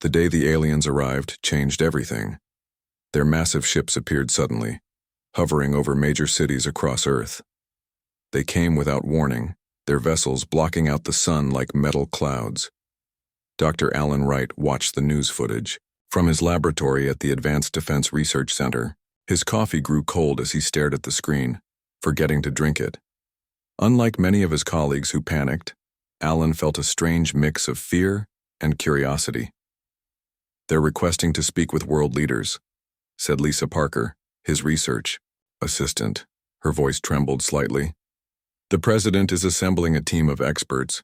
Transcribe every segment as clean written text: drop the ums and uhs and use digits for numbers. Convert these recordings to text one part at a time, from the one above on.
The day the aliens arrived changed everything. Their massive ships appeared suddenly, hovering over major cities across Earth. They came without warning, their vessels blocking out the sun like metal clouds. Dr. Alan Wright watched the news footage. From his laboratory at the Advanced Defense Research Center, his coffee grew cold as he stared at the screen, forgetting to drink it. Unlike many of his colleagues who panicked, Alan felt a strange mix of fear and curiosity. "They're requesting to speak with world leaders," said Lisa Parker, his research assistant. Her voice trembled slightly. "The president is assembling a team of experts."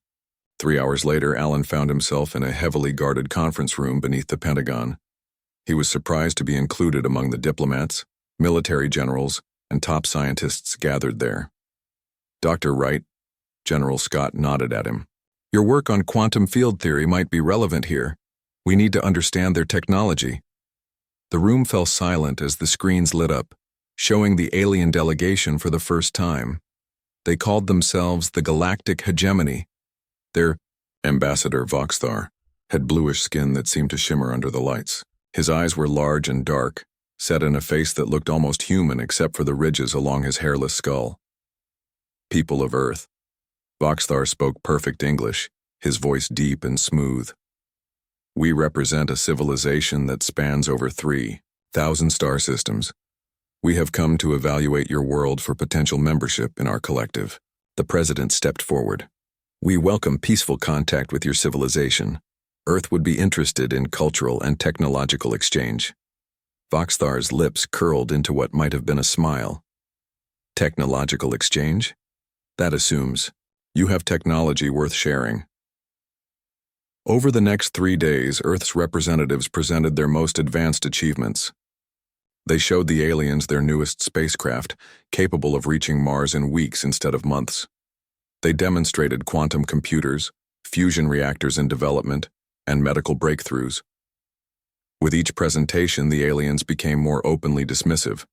3 hours later, Alan found himself in a heavily guarded conference room beneath the Pentagon. He was surprised to be included among the diplomats, military generals, and top scientists gathered there. "Dr. Wright," General Scott nodded at him. "Your work on quantum field theory might be relevant here. We need to understand their technology." The room fell silent as the screens lit up, showing the alien delegation for the first time. They called themselves the Galactic Hegemony. Their ambassador, Voxthar, had bluish skin that seemed to shimmer under the lights. His eyes were large and dark, set in a face that looked almost human except for the ridges along his hairless skull. "People of Earth." Voxthar spoke perfect English, his voice deep and smooth. "We represent a civilization that spans over 3,000 star systems. We have come to evaluate your world for potential membership in our collective." The president stepped forward. "We welcome peaceful contact with your civilization. Earth would be interested in cultural and technological exchange." Voxthar's lips curled into what might have been a smile. "Technological exchange? That assumes you have technology worth sharing." Over the next 3 days, Earth's representatives presented their most advanced achievements. They showed the aliens their newest spacecraft, capable of reaching Mars in weeks instead of months. They demonstrated quantum computers, fusion reactors in development, and medical breakthroughs. With each presentation, the aliens became more openly dismissive.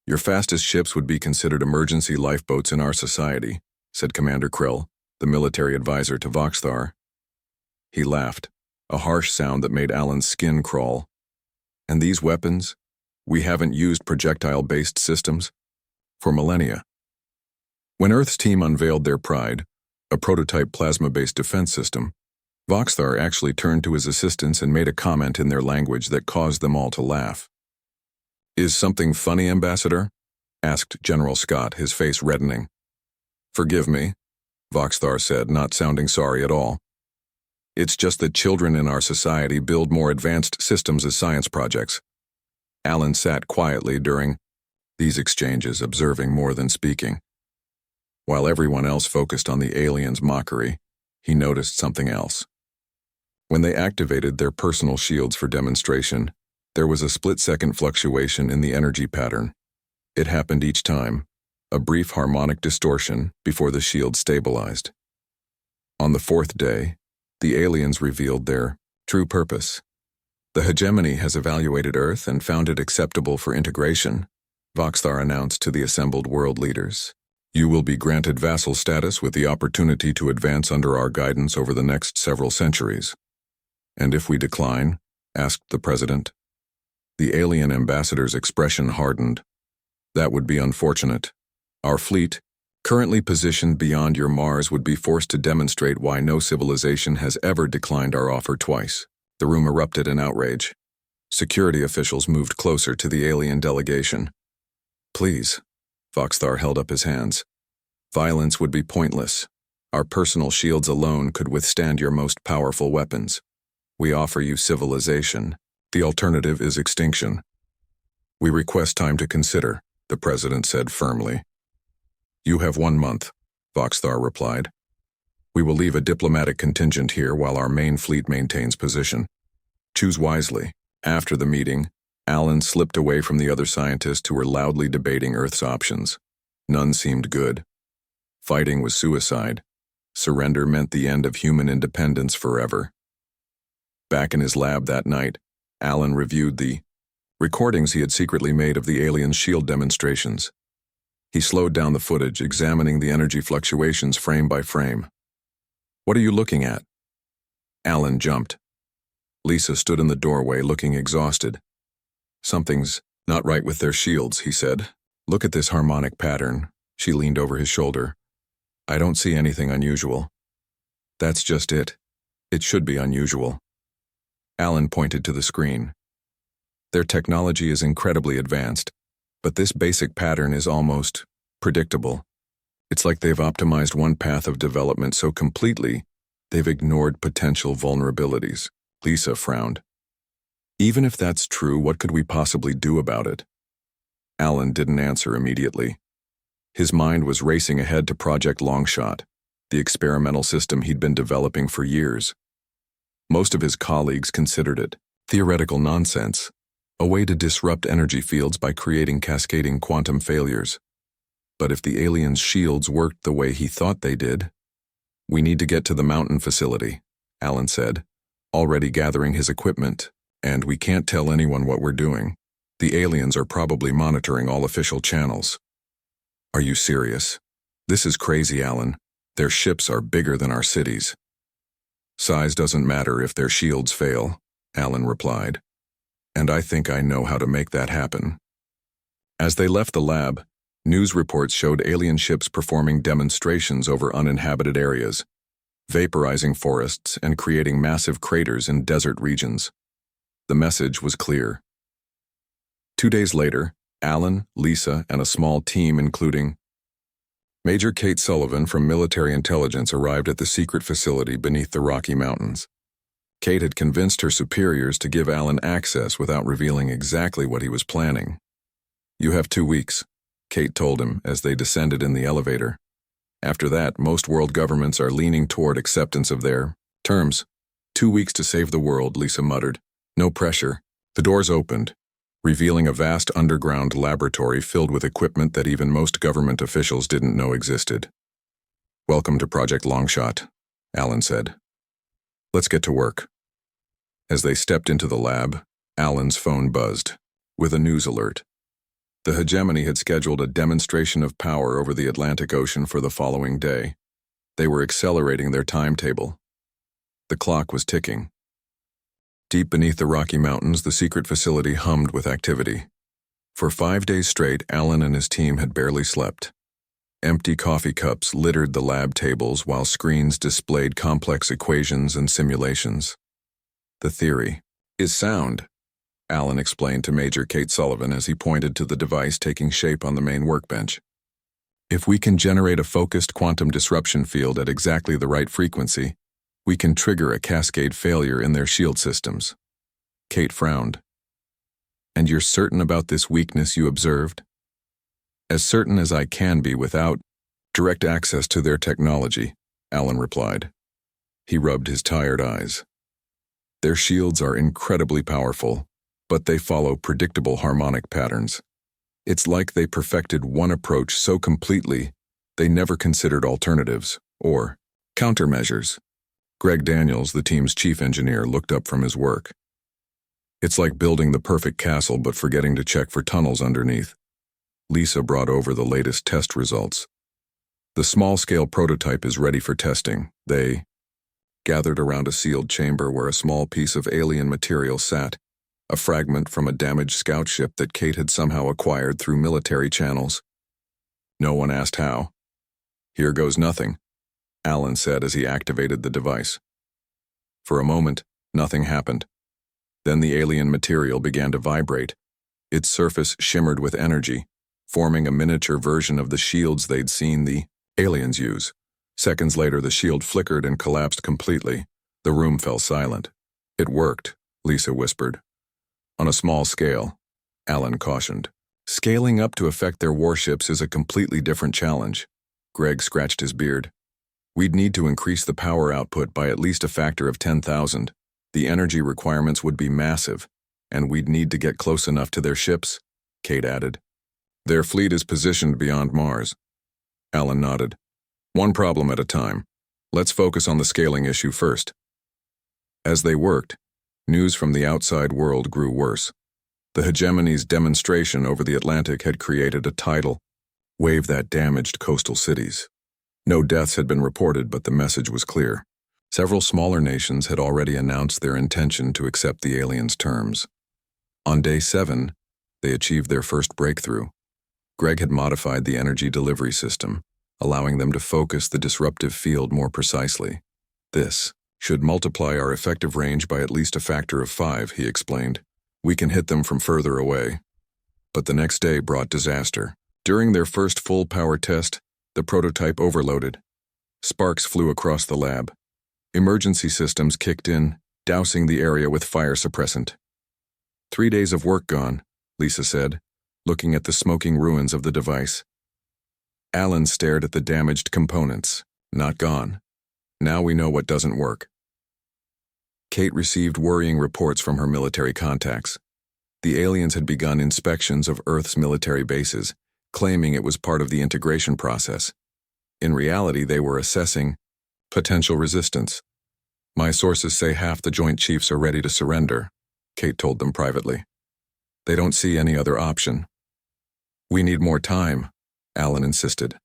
"Your fastest ships would be considered emergency lifeboats in our society," said Commander Krill, the military advisor to Voxthar. He laughed, a harsh sound that made Alan's skin crawl. "And these weapons? We haven't used projectile-based systems for millennia." When Earth's team unveiled their pride, a prototype plasma-based defense system, Voxthar actually turned to his assistants and made a comment in their language that caused them all to laugh. "Is something funny, Ambassador?" asked General Scott, his face reddening. "Forgive me," Voxthar said, not sounding sorry at all. "It's just that children in our society build more advanced systems as science projects." Alan sat quietly during these exchanges, observing more than speaking. While everyone else focused on the aliens' mockery, he noticed something else. When they activated their personal shields for demonstration, there was a split-second fluctuation in the energy pattern. It happened each time, a brief harmonic distortion before the shield stabilized. On the 4th day, the aliens revealed their true purpose. "The hegemony has evaluated Earth and found it acceptable for integration," Voxthar announced to the assembled world leaders. "You will be granted vassal status with the opportunity to advance under our guidance over the next several centuries." "And if we decline?" asked the president. The alien ambassador's expression hardened. "That would be unfortunate. Our fleet, currently positioned beyond your Mars, would be forced to demonstrate why no civilization has ever declined our offer twice." The room erupted in outrage. Security officials moved closer to the alien delegation. "Please," Voxthar held up his hands. "Violence would be pointless. Our personal shields alone could withstand your most powerful weapons. We offer you civilization. The alternative is extinction." "We request time to consider," the president said firmly. "You have 1 month," Voxthar replied. "We will leave a diplomatic contingent here while our main fleet maintains position. Choose wisely." After the meeting, Alan slipped away from the other scientists who were loudly debating Earth's options. None seemed good. Fighting was suicide. Surrender meant the end of human independence forever. Back in his lab that night, Alan reviewed the recordings he had secretly made of the aliens' shield demonstrations. He slowed down the footage, examining the energy fluctuations frame by frame. "What are you looking at?" Alan jumped. Lisa stood in the doorway looking exhausted. "Something's not right with their shields," he said. "Look at this harmonic pattern." She leaned over his shoulder. "I don't see anything unusual." "That's just it. It should be unusual." Alan pointed to the screen. "Their technology is incredibly advanced, but this basic pattern is almost predictable. It's like they've optimized one path of development so completely, they've ignored potential vulnerabilities." Lisa frowned. "Even if that's true, what could we possibly do about it?" Alan didn't answer immediately. His mind was racing ahead to Project Longshot, the experimental system he'd been developing for years. Most of his colleagues considered it theoretical nonsense, a way to disrupt energy fields by creating cascading quantum failures. But if the aliens' shields worked the way he thought they did— "We need to get to the mountain facility," Alan said, already gathering his equipment, "and we can't tell anyone what we're doing. The aliens are probably monitoring all official channels." "Are you serious? This is crazy, Alan. Their ships are bigger than our cities." "Size doesn't matter if their shields fail," Alan replied. "And I think I know how to make that happen." As they left the lab, news reports showed alien ships performing demonstrations over uninhabited areas, vaporizing forests and creating massive craters in desert regions. The message was clear. 2 days later, Alan, Lisa, and a small team including Major Kate Sullivan from Military Intelligence arrived at the secret facility beneath the Rocky Mountains. Kate had convinced her superiors to give Alan access without revealing exactly what he was planning. "You have 2 weeks," Kate told him as they descended in the elevator. "After that, most world governments are leaning toward acceptance of their terms." 2 weeks to save the world," Lisa muttered. "No pressure." The doors opened, revealing a vast underground laboratory filled with equipment that even most government officials didn't know existed. "Welcome to Project Longshot," Alan said. "Let's get to work." As they stepped into the lab, Alan's phone buzzed with a news alert. The hegemony had scheduled a demonstration of power over the Atlantic Ocean for the following day. They were accelerating their timetable. The clock was ticking. Deep beneath the Rocky Mountains, the secret facility hummed with activity. For 5 days straight, Alan and his team had barely slept. Empty coffee cups littered the lab tables while screens displayed complex equations and simulations. "The theory is sound," Alan explained to Major Kate Sullivan as he pointed to the device taking shape on the main workbench. "If we can generate a focused quantum disruption field at exactly the right frequency, we can trigger a cascade failure in their shield systems." Kate frowned. "And you're certain about this weakness you observed?" "As certain as I can be without direct access to their technology," Alan replied. He rubbed his tired eyes. "Their shields are incredibly powerful, but they follow predictable harmonic patterns. It's like they perfected one approach so completely, they never considered alternatives or countermeasures." Greg Daniels, the team's chief engineer, looked up from his work. "It's like building the perfect castle but forgetting to check for tunnels underneath." Lisa brought over the latest test results. "The small-scale prototype is ready for testing." They gathered around a sealed chamber where a small piece of alien material sat, a fragment from a damaged scout ship that Kate had somehow acquired through military channels. No one asked how. "Here goes nothing," Alan said as he activated the device. For a moment, nothing happened. Then the alien material began to vibrate. Its surface shimmered with energy, forming a miniature version of the shields they'd seen the aliens use. Seconds later, the shield flickered and collapsed completely. The room fell silent. "It worked," Lisa whispered. "On a small scale," Alan cautioned. "Scaling up to affect their warships is a completely different challenge." Greg scratched his beard. "We'd need to increase the power output by at least a factor of 10,000. The energy requirements would be massive, and we'd need to get close enough to their ships," Kate added. "Their fleet is positioned beyond Mars." Alan nodded. "One problem at a time. Let's focus on the scaling issue first." As they worked, news from the outside world grew worse. The hegemony's demonstration over the Atlantic had created a tidal wave that damaged coastal cities. No deaths had been reported, but the message was clear. Several smaller nations had already announced their intention to accept the aliens' terms. On day 7, they achieved their first breakthrough. Greg had modified the energy delivery system, allowing them to focus the disruptive field more precisely. This should multiply our effective range by at least a factor of 5, he explained. We can hit them from further away. But the next day brought disaster. During their first full power test, the prototype overloaded. Sparks flew across the lab. Emergency systems kicked in, dousing the area with fire suppressant. 3 days of work gone, Lisa said, looking at the smoking ruins of the device. Alan stared at the damaged components. Not gone. Now we know what doesn't work. Kate received worrying reports from her military contacts. The aliens had begun inspections of Earth's military bases, claiming it was part of the integration process. In reality, they were assessing potential resistance. My sources say half the Joint Chiefs are ready to surrender, Kate told them privately. They don't see any other option. We need more time, Alan insisted.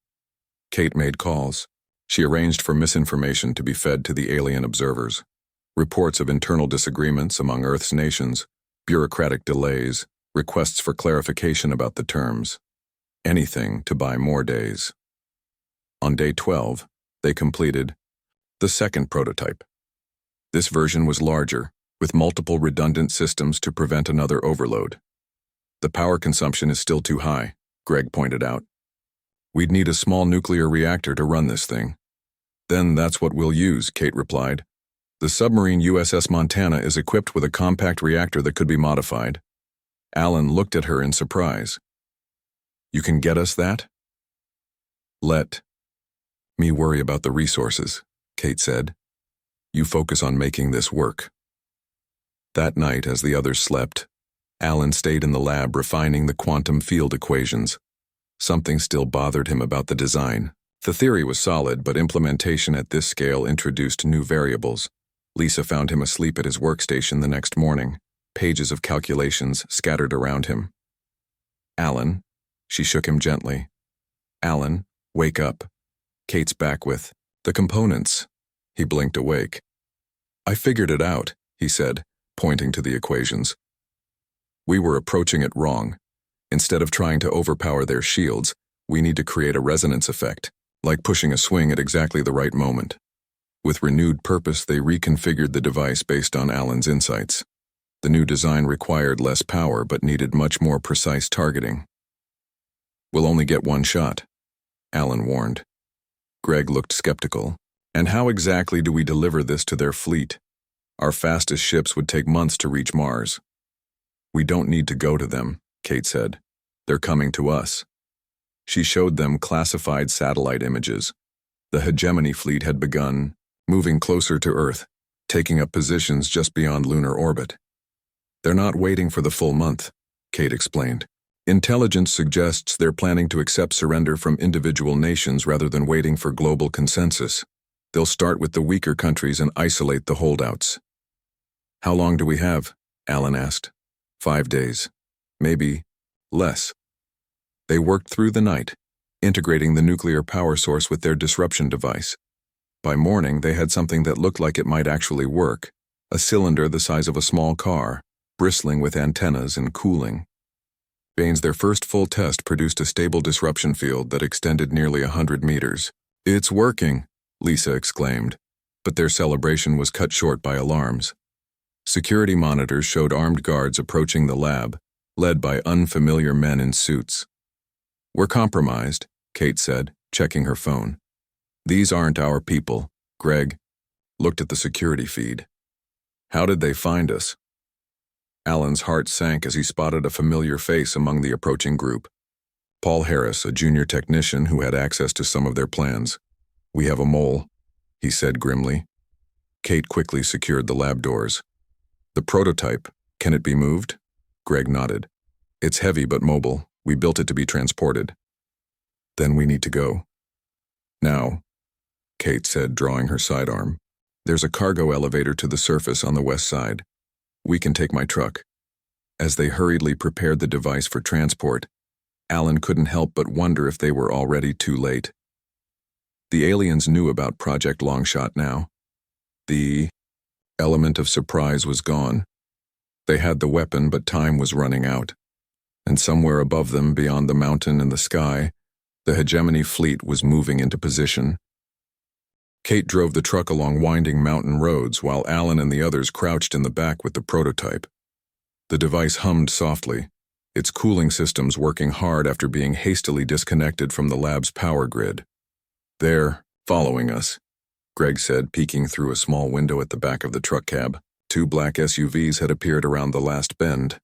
Kate made calls. She arranged for misinformation to be fed to the alien observers. Reports of internal disagreements among Earth's nations, bureaucratic delays, requests for clarification about the terms. Anything to buy more days. On day 12, they completed the second prototype. This version was larger, with multiple redundant systems to prevent another overload. The power consumption is still too high, Greg pointed out. We'd need a small nuclear reactor to run this thing. Then that's what we'll use, Kate replied. The submarine USS Montana is equipped with a compact reactor that could be modified. Alan looked at her in surprise. You can get us that? Let me worry about the resources, Kate said. You focus on making this work. That night, as the others slept, Alan stayed in the lab refining the quantum field equations. Something still bothered him about the design. The theory was solid, but implementation at this scale introduced new variables. Lisa found him asleep at his workstation the next morning, pages of calculations scattered around him. Alan, she shook him gently. Alan, wake up. Kate's back with the components. He blinked awake. I figured it out, he said, pointing to the equations. We were approaching it wrong. Instead of trying to overpower their shields, we need to create a resonance effect, like pushing a swing at exactly the right moment. With renewed purpose, they reconfigured the device based on Alan's insights. The new design required less power but needed much more precise targeting. We'll only get one shot, Alan warned. Greg looked skeptical. And how exactly do we deliver this to their fleet? Our fastest ships would take months to reach Mars. We don't need to go to them, Kate said. They're coming to us. She showed them classified satellite images. The hegemony fleet had begun moving closer to Earth, taking up positions just beyond lunar orbit. They're not waiting for the full month, Kate explained. Intelligence suggests they're planning to accept surrender from individual nations rather than waiting for global consensus. They'll start with the weaker countries and isolate the holdouts. How long do we have? Alan asked. 5 days. Maybe less. They worked through the night, integrating the nuclear power source with their disruption device. By morning, they had something that looked like it might actually work, a cylinder the size of a small car, bristling with antennas and cooling. Their first full test produced a stable disruption field that extended nearly 100 meters. It's working, Lisa exclaimed, but their celebration was cut short by alarms. Security monitors showed armed guards approaching the lab, led by unfamiliar men in suits. We're compromised, Kate said, checking her phone. These aren't our people, Greg looked at the security feed. How did they find us? Alan's heart sank as he spotted a familiar face among the approaching group. Paul Harris, a junior technician who had access to some of their plans. We have a mole, he said grimly. Kate quickly secured the lab doors. The prototype, can it be moved? Greg nodded. It's heavy but mobile. We built it to be transported. Then we need to go. Now, Kate said, drawing her sidearm. There's a cargo elevator to the surface on the west side. We can take my truck. As they hurriedly prepared the device for transport, Alan couldn't help but wonder if they were already too late. The aliens knew about Project Longshot now. The element of surprise was gone. They had the weapon, but time was running out. And somewhere above them, beyond the mountain and the sky, the hegemony fleet was moving into position. Kate drove the truck along winding mountain roads while Alan and the others crouched in the back with the prototype. The device hummed softly, its cooling systems working hard after being hastily disconnected from the lab's power grid. "They're following us," Greg said, peeking through a small window at the back of the truck cab. 2 black SUVs had appeared around the last bend.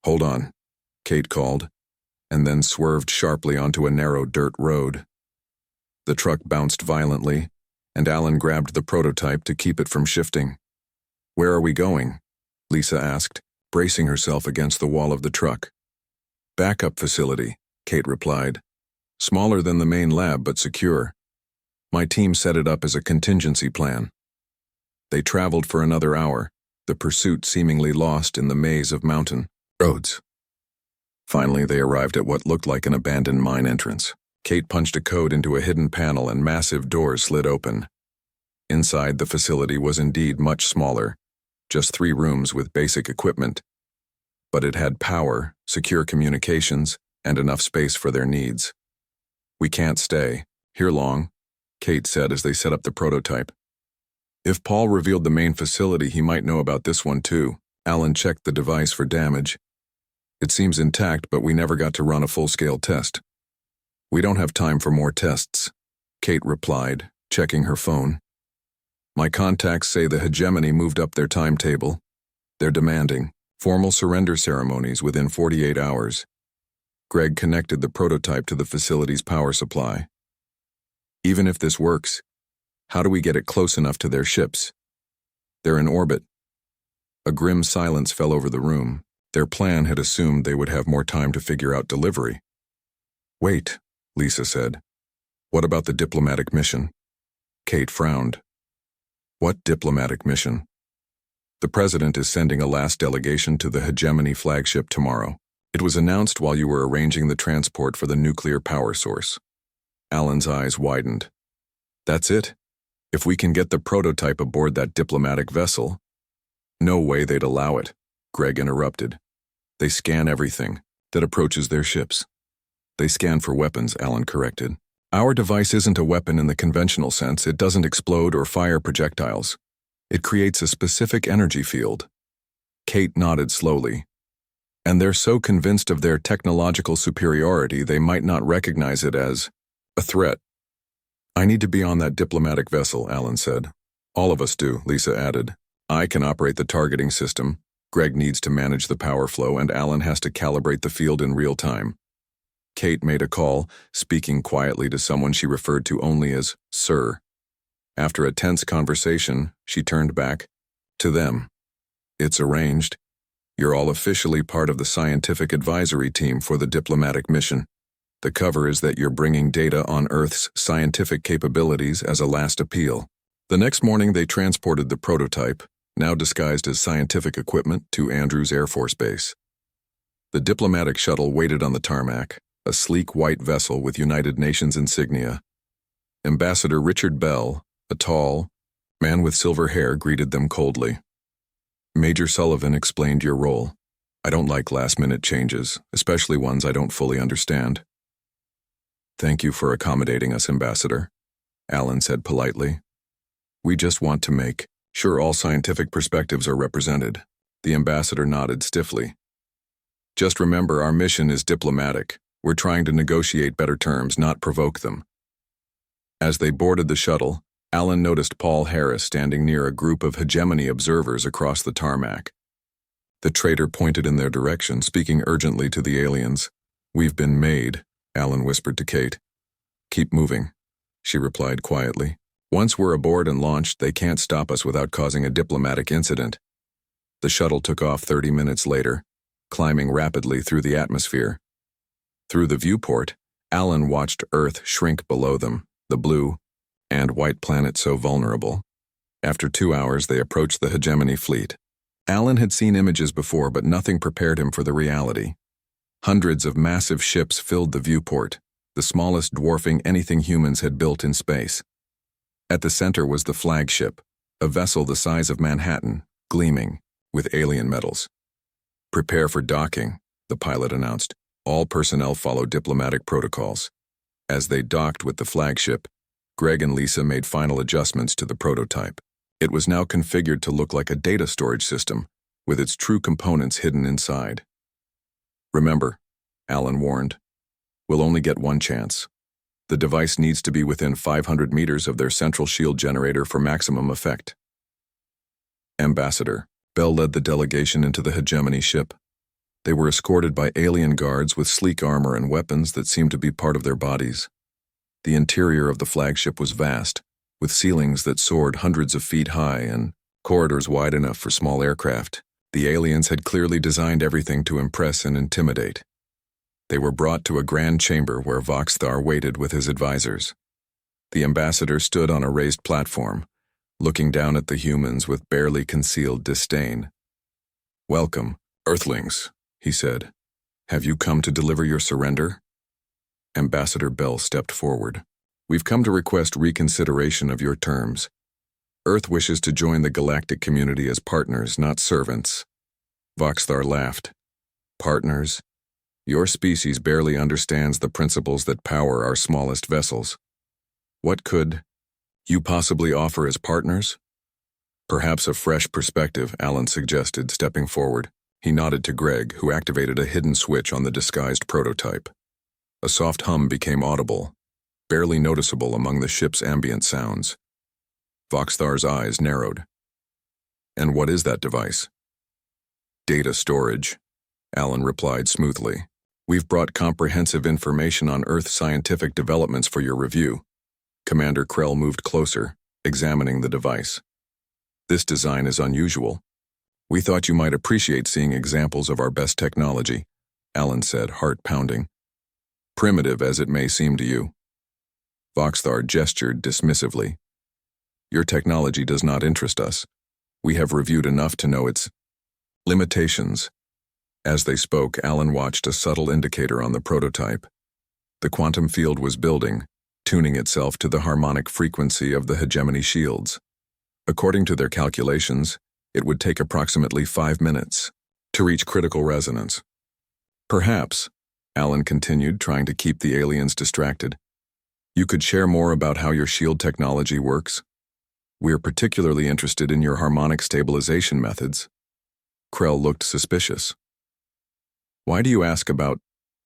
"Hold on," Kate called, and then swerved sharply onto a narrow dirt road. The truck bounced violently, and Alan grabbed the prototype to keep it from shifting. "Where are we going?" Lisa asked, bracing herself against the wall of the truck. "Backup facility," Kate replied. "Smaller than the main lab, but secure. My team set it up as a contingency plan." They traveled for another hour, the pursuit seemingly lost in the maze of mountain roads. Finally, they arrived at what looked like an abandoned mine entrance. Kate punched a code into a hidden panel and massive doors slid open. Inside, the facility was indeed much smaller, just 3 rooms with basic equipment. But it had power, secure communications, and enough space for their needs. "We can't stay here long," Kate said as they set up the prototype. "If Paul revealed the main facility, he might know about this one too." Alan checked the device for damage. "It seems intact, but we never got to run a full-scale test." "We don't have time for more tests," Kate replied, checking her phone. "My contacts say the hegemony moved up their timetable. They're demanding formal surrender ceremonies within 48 hours. Greg connected the prototype to the facility's power supply. "Even if this works, how do we get it close enough to their ships? They're in orbit." A grim silence fell over the room. Their plan had assumed they would have more time to figure out delivery. "Wait," Lisa said. "What about the diplomatic mission?" Kate frowned. "What diplomatic mission?" "The president is sending a last delegation to the hegemony flagship tomorrow. It was announced while you were arranging the transport for the nuclear power source." Alan's eyes widened. "That's it? If we can get the prototype aboard that diplomatic vessel?" "No way they'd allow it," Greg interrupted. "They scan everything that approaches their ships." "They scan for weapons," Alan corrected. "Our device isn't a weapon in the conventional sense. It doesn't explode or fire projectiles. It creates a specific energy field." Kate nodded slowly. "And they're so convinced of their technological superiority they might not recognize it as a threat." "I need to be on that diplomatic vessel," Alan said. "All of us do," Lisa added. "I can operate the targeting system. Greg needs to manage the power flow, and Alan has to calibrate the field in real time." Kate made a call, speaking quietly to someone she referred to only as Sir. After a tense conversation, she turned back to them. "It's arranged. You're all officially part of the scientific advisory team for the diplomatic mission. The cover is that you're bringing data on Earth's scientific capabilities as a last appeal." The next morning, they transported the prototype, now disguised as scientific equipment, to Andrews Air Force Base. The diplomatic shuttle waited on the tarmac, a sleek white vessel with United Nations insignia. Ambassador Richard Bell, a tall man with silver hair, greeted them coldly. "Major Sullivan explained your role. I don't like last-minute changes, especially ones I don't fully understand." "Thank you for accommodating us, Ambassador," Alan said politely. "We just want to make sure all scientific perspectives are represented." The ambassador nodded stiffly. "Just remember, our mission is diplomatic. We're trying to negotiate better terms, not provoke them." As they boarded the shuttle, Alan noticed Paul Harris standing near a group of hegemony observers across the tarmac. The traitor pointed in their direction, speaking urgently to the aliens. "We've been made," Alan whispered to Kate. "Keep moving," she replied quietly. "Once we're aboard and launched, they can't stop us without causing a diplomatic incident." The shuttle took off 30 minutes later, climbing rapidly through the atmosphere. Through the viewport, Alan watched Earth shrink below them, the blue and white planet so vulnerable. After 2 hours, they approached the hegemony fleet. Alan had seen images before, but nothing prepared him for the reality. Hundreds of massive ships filled the viewport, the smallest dwarfing anything humans had built in space. At the center was the flagship, a vessel the size of Manhattan, gleaming, with alien metals. "Prepare for docking," the pilot announced. All personnel followed diplomatic protocols. As they docked with the flagship, Greg and Lisa made final adjustments to the prototype. It was now configured to look like a data storage system, with its true components hidden inside. "Remember," Alan warned, "we'll only get one chance. The device needs to be within 500 meters of their central shield generator for maximum effect." Ambassador Bell led the delegation into the hegemony ship. They were escorted by alien guards with sleek armor and weapons that seemed to be part of their bodies. The interior of the flagship was vast, with ceilings that soared hundreds of feet high and corridors wide enough for small aircraft. The aliens had clearly designed everything to impress and intimidate. They were brought to a grand chamber where Voxthar waited with his advisors. The ambassador stood on a raised platform, looking down at the humans with barely concealed disdain. "Welcome, Earthlings," he said. "Have you come to deliver your surrender?" Ambassador Bell stepped forward. "We've come to request reconsideration of your terms. Earth wishes to join the galactic community as partners, not servants." Voxthar laughed. "Partners? Your species barely understands the principles that power our smallest vessels. What could you possibly offer as partners?" "Perhaps a fresh perspective," Alan suggested, stepping forward. He nodded to Greg, who activated a hidden switch on the disguised prototype. A soft hum became audible, barely noticeable among the ship's ambient sounds. Voxthar's eyes narrowed. "And what is that device?" "Data storage," Alan replied smoothly. "We've brought comprehensive information on Earth scientific developments for your review." Commander Krell moved closer, examining the device. "This design is unusual. We thought you might appreciate seeing examples of our best technology," Alan said, heart pounding. "Primitive as it may seem to you." Voxthar gestured dismissively. "Your technology does not interest us. We have reviewed enough to know its limitations." As they spoke, Alan watched a subtle indicator on the prototype. The quantum field was building, tuning itself to the harmonic frequency of the hegemony shields. According to their calculations, it would take approximately 5 minutes to reach critical resonance. "Perhaps," Alan continued, trying to keep the aliens distracted, "you could share more about how your shield technology works. We're particularly interested in your harmonic stabilization methods." Krell looked suspicious. "Why do you ask about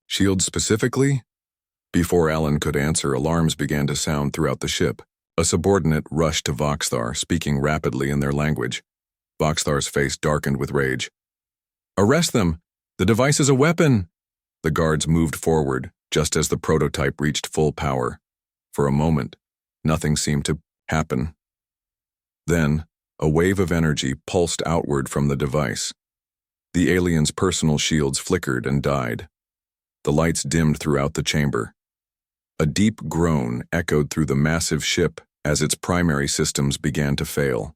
shields specifically?" Before Alan could answer, alarms began to sound throughout the ship. A subordinate rushed to Voxthar, speaking rapidly in their language. Voxthar's face darkened with rage. "Arrest them! The device is a weapon!" The guards moved forward, just as the prototype reached full power. For a moment, nothing seemed to happen. Then, a wave of energy pulsed outward from the device. The aliens' personal shields flickered and died. The lights dimmed throughout the chamber. A deep groan echoed through the massive ship as its primary systems began to fail.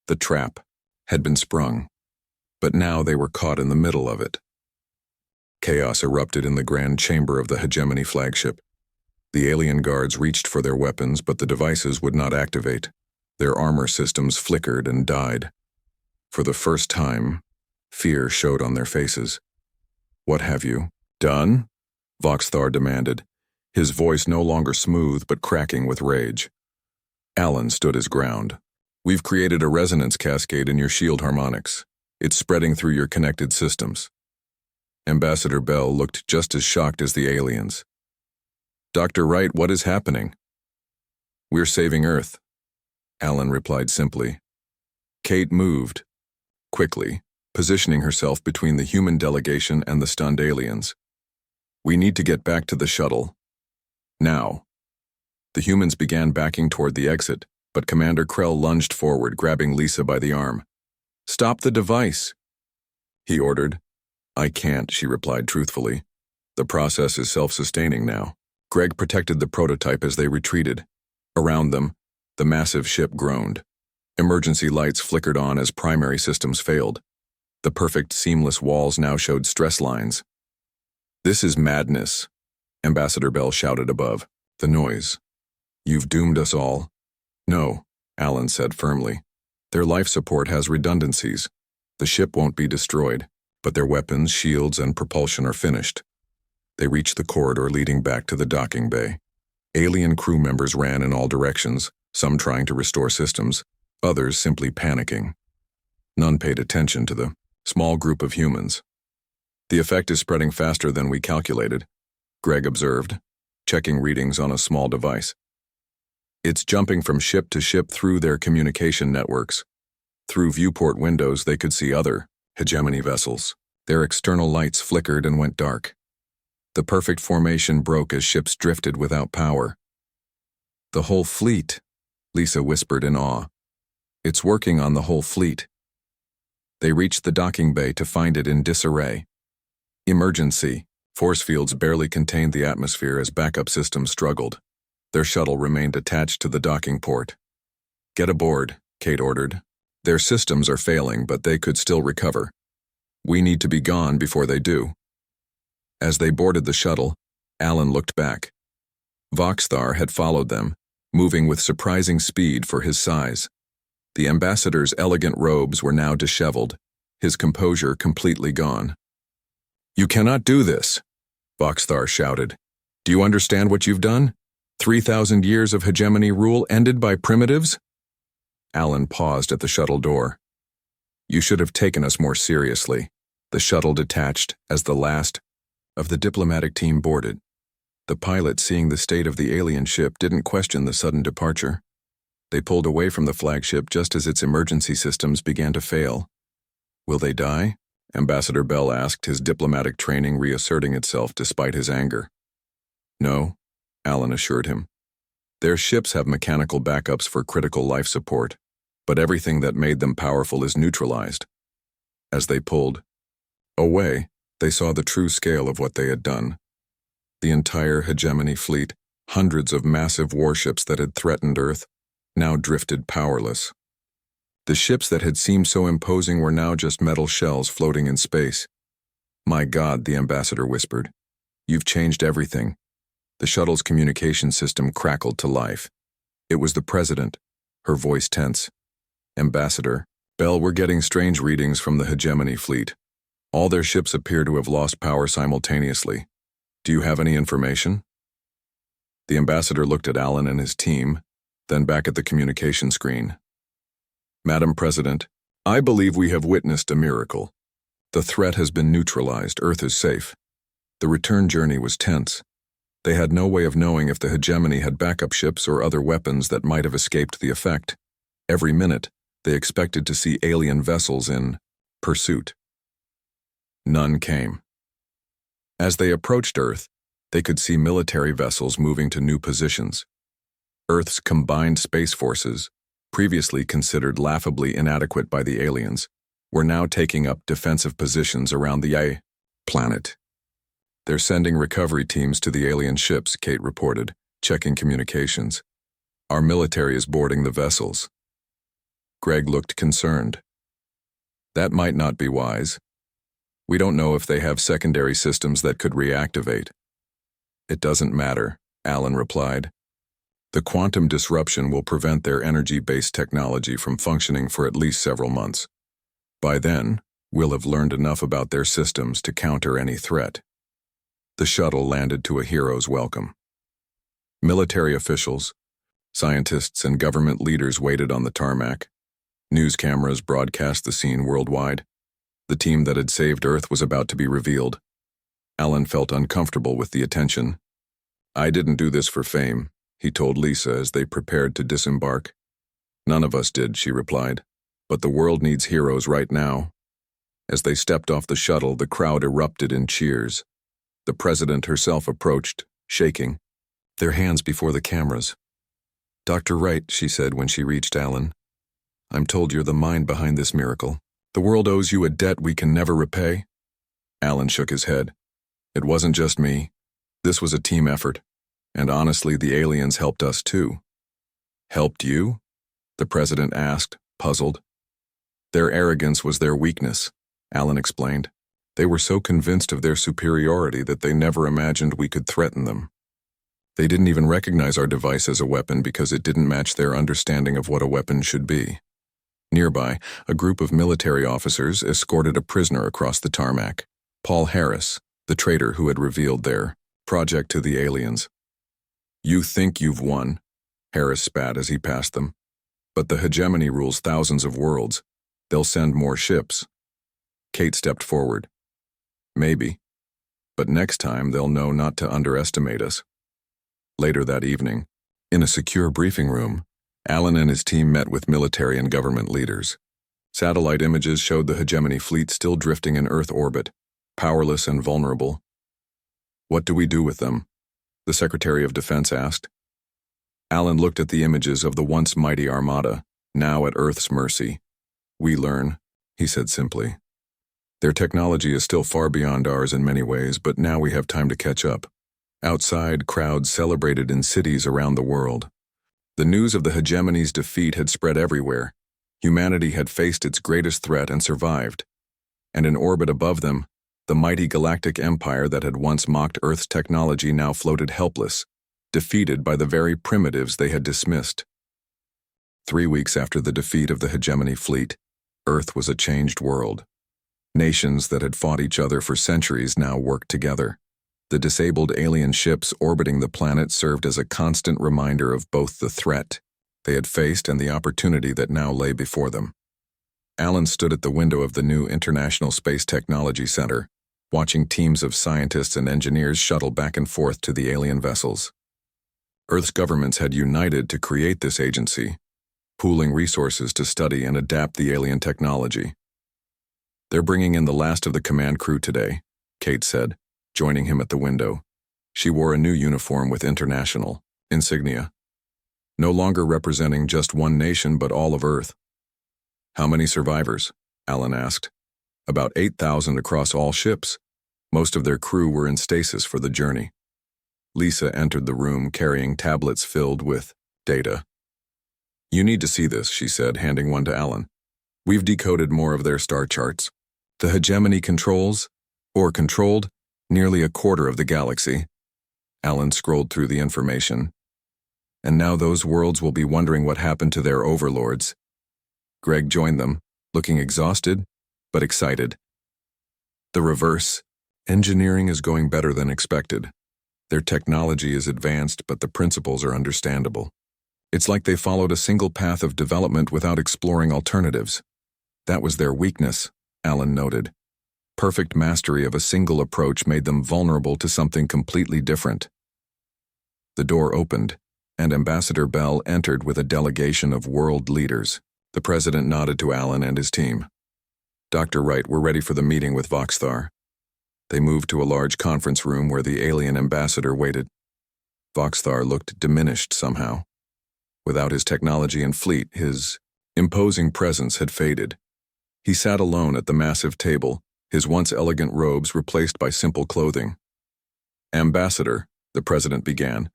The trap had been sprung, but now they were caught in the middle of it. Chaos erupted in the grand chamber of the hegemony flagship. The alien guards reached for their weapons, but the devices would not activate. Their armor systems flickered and died. For the first time, fear showed on their faces. "What have you done?" Voxthar demanded, his voice no longer smooth but cracking with rage. Alan stood his ground. "We've created a resonance cascade in your shield harmonics. It's spreading through your connected systems." Ambassador Bell looked just as shocked as the aliens. "Dr. Wright, what is happening?" "We're saving Earth," Alan replied simply. Kate moved, quickly, positioning herself between the human delegation and the stunned aliens. "We need to get back to the shuttle. Now." The humans began backing toward the exit, but Commander Krell lunged forward, grabbing Lisa by the arm. "Stop the device," he ordered. "I can't," she replied truthfully. "The process is self-sustaining now." Greg protected the prototype as they retreated. Around them, the massive ship groaned. Emergency lights flickered on as primary systems failed. The perfect, seamless walls now showed stress lines. "This is madness," Ambassador Bell shouted above. "The noise. You've doomed us all." "No," Alan said firmly. Their life support has redundancies. The ship won't be destroyed, but their weapons, shields, and propulsion are finished. They reached the corridor leading back to the docking bay. Alien crew members ran in all directions, some trying to restore systems, others simply panicking. None paid attention to the small group of humans. The effect is spreading faster than we calculated, Greg observed, checking readings on a small device. It's jumping from ship to ship through their communication networks. Through viewport windows, they could see other hegemony vessels. Their external lights flickered and went dark. The perfect formation broke as ships drifted without power. The whole fleet, Lisa whispered in awe. It's working on the whole fleet. They reached the docking bay to find it in disarray. Emergency. Force fields barely contained the atmosphere as backup systems struggled. Their shuttle remained attached to the docking port. Get aboard, Kate ordered. Their systems are failing, but they could still recover. We need to be gone before they do. As they boarded the shuttle, Alan looked back. Voxthar had followed them, moving with surprising speed for his size. The ambassador's elegant robes were now disheveled, his composure completely gone. You cannot do this, Voxthar shouted. Do you understand what you've done? 3,000 years of hegemony rule ended by primitives? Alan paused at the shuttle door. You should have taken us more seriously. The shuttle detached as the last of the diplomatic team boarded. The pilot, seeing the state of the alien ship, didn't question the sudden departure. They pulled away from the flagship just as its emergency systems began to fail. Will they die? Ambassador Bell asked, his diplomatic training reasserting itself despite his anger. No, Alan assured him. Their ships have mechanical backups for critical life support, but everything that made them powerful is neutralized. As they pulled away, they saw the true scale of what they had done. The entire hegemony fleet, hundreds of massive warships that had threatened Earth, now drifted powerless. The ships that had seemed so imposing were now just metal shells floating in space. My God, the ambassador whispered. You've changed everything. The shuttle's communication system crackled to life. It was the president, her voice tense. Ambassador Bell, we're getting strange readings from the hegemony fleet. All their ships appear to have lost power simultaneously. Do you have any information? The ambassador looked at Alan and his team, then back at the communication screen. Madam President, I believe we have witnessed a miracle. The threat has been neutralized. Earth is safe. The return journey was tense. They had no way of knowing if the hegemony had backup ships or other weapons that might have escaped the effect. Every minute, they expected to see alien vessels in pursuit. None came. As they approached Earth, they could see military vessels moving to new positions. Earth's combined space forces, previously considered laughably inadequate by the aliens, were now taking up defensive positions around the planet. They're sending recovery teams to the alien ships, Kate reported, checking communications. Our military is boarding the vessels. Greg looked concerned. That might not be wise. We don't know if they have secondary systems that could reactivate. It doesn't matter, Alan replied. The quantum disruption will prevent their energy-based technology from functioning for at least several months. By then, we'll have learned enough about their systems to counter any threat. The shuttle landed to a hero's welcome. Military officials, scientists, and government leaders waited on the tarmac. News cameras broadcast the scene worldwide. The team that had saved Earth was about to be revealed. Alan felt uncomfortable with the attention. I didn't do this for fame, he told Lisa as they prepared to disembark. None of us did, she replied. But the world needs heroes right now. As they stepped off the shuttle, the crowd erupted in cheers. The president herself approached, shaking, their hands before the cameras. Dr. Wright, she said when she reached Alan. I'm told you're the mind behind this miracle. The world owes you a debt we can never repay. Alan shook his head. It wasn't just me. This was a team effort. And honestly, the aliens helped us too. Helped you? The president asked, puzzled. Their arrogance was their weakness, Alan explained. They were so convinced of their superiority that they never imagined we could threaten them. They didn't even recognize our device as a weapon because it didn't match their understanding of what a weapon should be. Nearby, a group of military officers escorted a prisoner across the tarmac. Paul Harris, the traitor who had revealed their project to the aliens. "You think you've won," Harris spat as he passed them. "But the hegemony rules thousands of worlds. They'll send more ships." Kate stepped forward. "Maybe. But next time they'll know not to underestimate us." Later that evening, in a secure briefing room, Alan and his team met with military and government leaders. Satellite images showed the hegemony fleet still drifting in Earth orbit, powerless and vulnerable. "What do we do with them?" the Secretary of Defense asked. Alan looked at the images of the once mighty Armada, now at Earth's mercy. "We learn," he said simply. "Their technology is still far beyond ours in many ways, but now we have time to catch up." Outside, crowds celebrated in cities around the world. The news of the hegemony's defeat had spread everywhere. Humanity had faced its greatest threat and survived. And in orbit above them, the mighty galactic empire that had once mocked Earth's technology now floated helpless, defeated by the very primitives they had dismissed. 3 weeks after the defeat of the hegemony fleet, Earth was a changed world. Nations that had fought each other for centuries now worked together. The disabled alien ships orbiting the planet served as a constant reminder of both the threat they had faced and the opportunity that now lay before them. Alan stood at the window of the new International Space Technology Center, watching teams of scientists and engineers shuttle back and forth to the alien vessels. Earth's governments had united to create this agency, pooling resources to study and adapt the alien technology. "They're bringing in the last of the command crew today," Kate said, joining him at the window. She wore a new uniform with international insignia, no longer representing just one nation but all of Earth. "How many survivors?" Alan asked. "About 8,000 across all ships. Most of their crew were in stasis for the journey." Lisa entered the room carrying tablets filled with data. "You need to see this," she said, handing one to Alan. "We've decoded more of their star charts. The hegemony controlled, nearly a quarter of the galaxy." Alan scrolled through the information. "And now those worlds will be wondering what happened to their overlords." Greg joined them, looking exhausted, but excited. "The reverse. Engineering is going better than expected. Their technology is advanced, but the principles are understandable. It's like they followed a single path of development without exploring alternatives. That was their weakness," Alan noted. Perfect mastery of a single approach made them vulnerable to something completely different. The door opened, and Ambassador Bell entered with a delegation of world leaders. The president nodded to Alan and his team. "Dr. Wright, we're ready for the meeting with Voxthar." They moved to a large conference room where the alien ambassador waited. Voxthar looked diminished somehow. Without his technology and fleet, his imposing presence had faded. He sat alone at the massive table, his once elegant robes replaced by simple clothing. "Ambassador," the president began,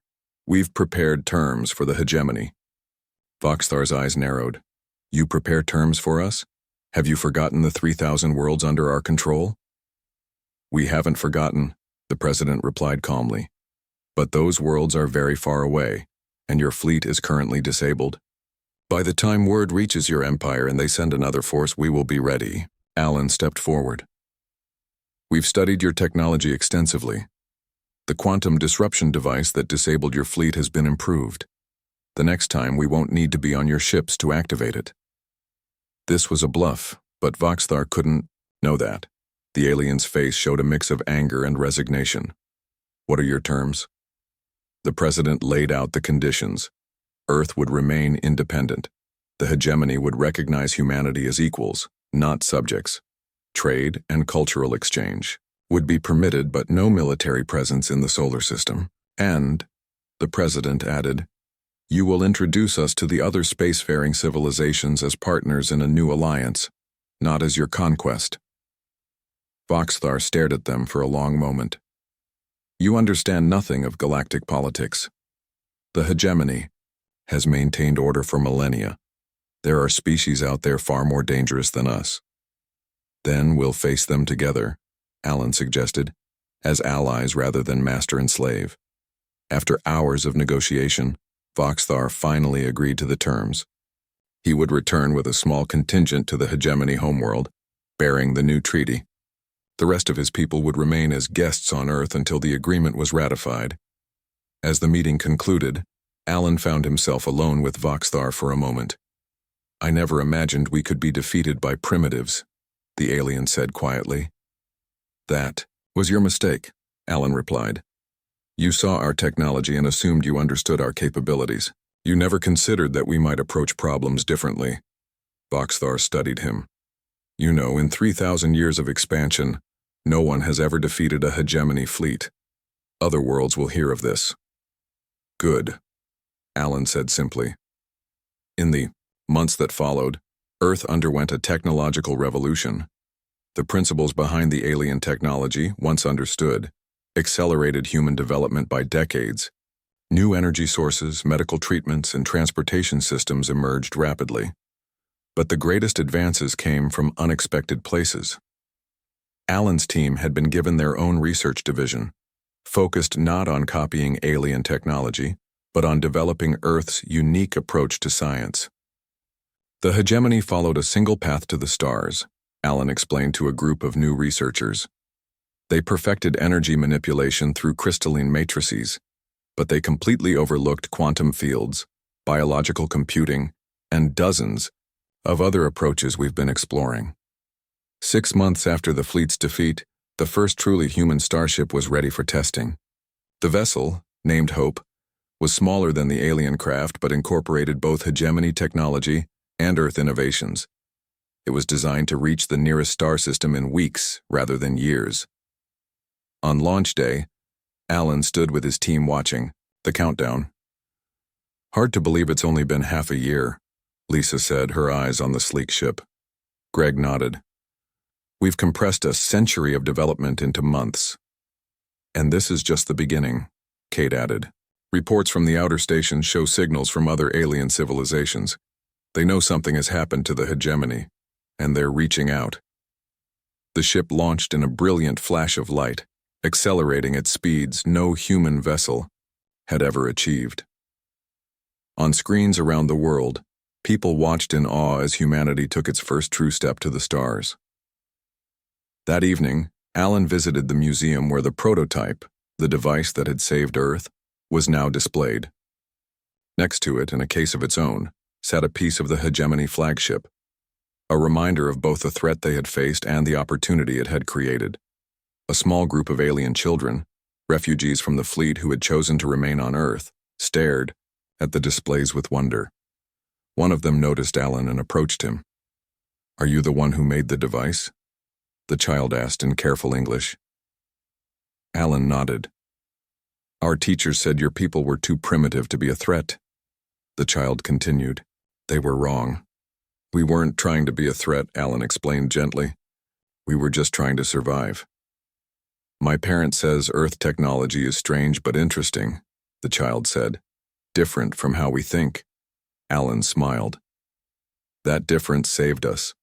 "we've prepared terms for the hegemony." Voxthar's eyes narrowed. "You prepare terms for us? Have you forgotten the 3,000 worlds under our control?" "We haven't forgotten," the president replied calmly. "But those worlds are very far away, and your fleet is currently disabled. By the time word reaches your empire and they send another force, we will be ready." Alan stepped forward. "We've studied your technology extensively. The quantum disruption device that disabled your fleet has been improved. The next time we won't need to be on your ships to activate it." This was a bluff, but Voxthar couldn't know that. The alien's face showed a mix of anger and resignation. "What are your terms?" The president laid out the conditions. Earth would remain independent. The hegemony would recognize humanity as equals, not subjects. Trade and cultural exchange would be permitted, but no military presence in the solar system. And, the president added, "You will introduce us to the other spacefaring civilizations as partners in a new alliance, not as your conquest." Voxthar stared at them for a long moment. "You understand nothing of galactic politics. The hegemony has maintained order for millennia. There are species out there far more dangerous than us. Then we'll face them together," Alan suggested, "as allies rather than master and slave." After hours of negotiation, Voxthar finally agreed to the terms. He would return with a small contingent to the hegemony homeworld, bearing the new treaty. The rest of his people would remain as guests on Earth until the agreement was ratified. As the meeting concluded, Alan found himself alone with Voxthar for a moment. "I never imagined we could be defeated by primitives," the alien said quietly. "That was your mistake," Alan replied. "You saw our technology and assumed you understood our capabilities. You never considered that we might approach problems differently." Voxthar studied him. "You know, in 3,000 years of expansion, no one has ever defeated a hegemony fleet. Other worlds will hear of this." "Good," Alan said simply. In the months that followed, Earth underwent a technological revolution. The principles behind the alien technology, once understood, accelerated human development by decades. New energy sources, medical treatments, and transportation systems emerged rapidly. But the greatest advances came from unexpected places. Alan's team had been given their own research division, focused not on copying alien technology, but on developing Earth's unique approach to science. The hegemony followed a single path to the stars, Alan explained to a group of new researchers. They perfected energy manipulation through crystalline matrices, but they completely overlooked quantum fields, biological computing, and dozens of other approaches we've been exploring. 6 months after the fleet's defeat, the first truly human starship was ready for testing. The vessel, named Hope, was smaller than the alien craft but incorporated both hegemony technology and Earth innovations. It was designed to reach the nearest star system in weeks rather than years. On launch day, Alan stood with his team watching the countdown. "Hard to believe it's only been half a year," Lisa said, her eyes on the sleek ship. Greg nodded. "We've compressed a century of development into months." "And this is just the beginning," Kate added. "Reports from the outer stations show signals from other alien civilizations. They know something has happened to the hegemony, and they're reaching out." The ship launched in a brilliant flash of light, accelerating at speeds no human vessel had ever achieved. On screens around the world, people watched in awe as humanity took its first true step to the stars. That evening, Alan visited the museum where the prototype, the device that had saved Earth, was now displayed. Next to it, in a case of its own, sat a piece of the hegemony flagship, a reminder of both the threat they had faced and the opportunity it had created. A small group of alien children, refugees from the fleet who had chosen to remain on Earth, stared at the displays with wonder. One of them noticed Alan and approached him. "Are you the one who made the device?" the child asked in careful English. Alan nodded. "Our teachers said your people were too primitive to be a threat," the child continued. "They were wrong. We weren't trying to be a threat," Alan explained gently. "We were just trying to survive." "My parent says Earth technology is strange but interesting," the child said. "Different from how we think." Alan smiled. "That difference saved us.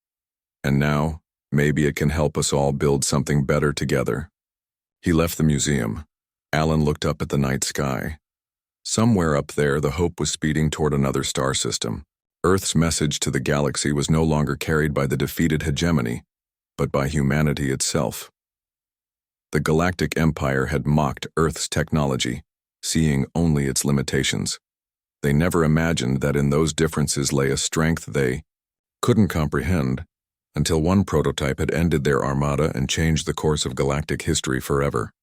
And now, maybe it can help us all build something better together." He left the museum. Alan looked up at the night sky. Somewhere up there, the Hope was speeding toward another star system. Earth's message to the galaxy was no longer carried by the defeated hegemony, but by humanity itself. The Galactic Empire had mocked Earth's technology, seeing only its limitations. They never imagined that in those differences lay a strength they couldn't comprehend, until one prototype had ended their Armada and changed the course of galactic history forever.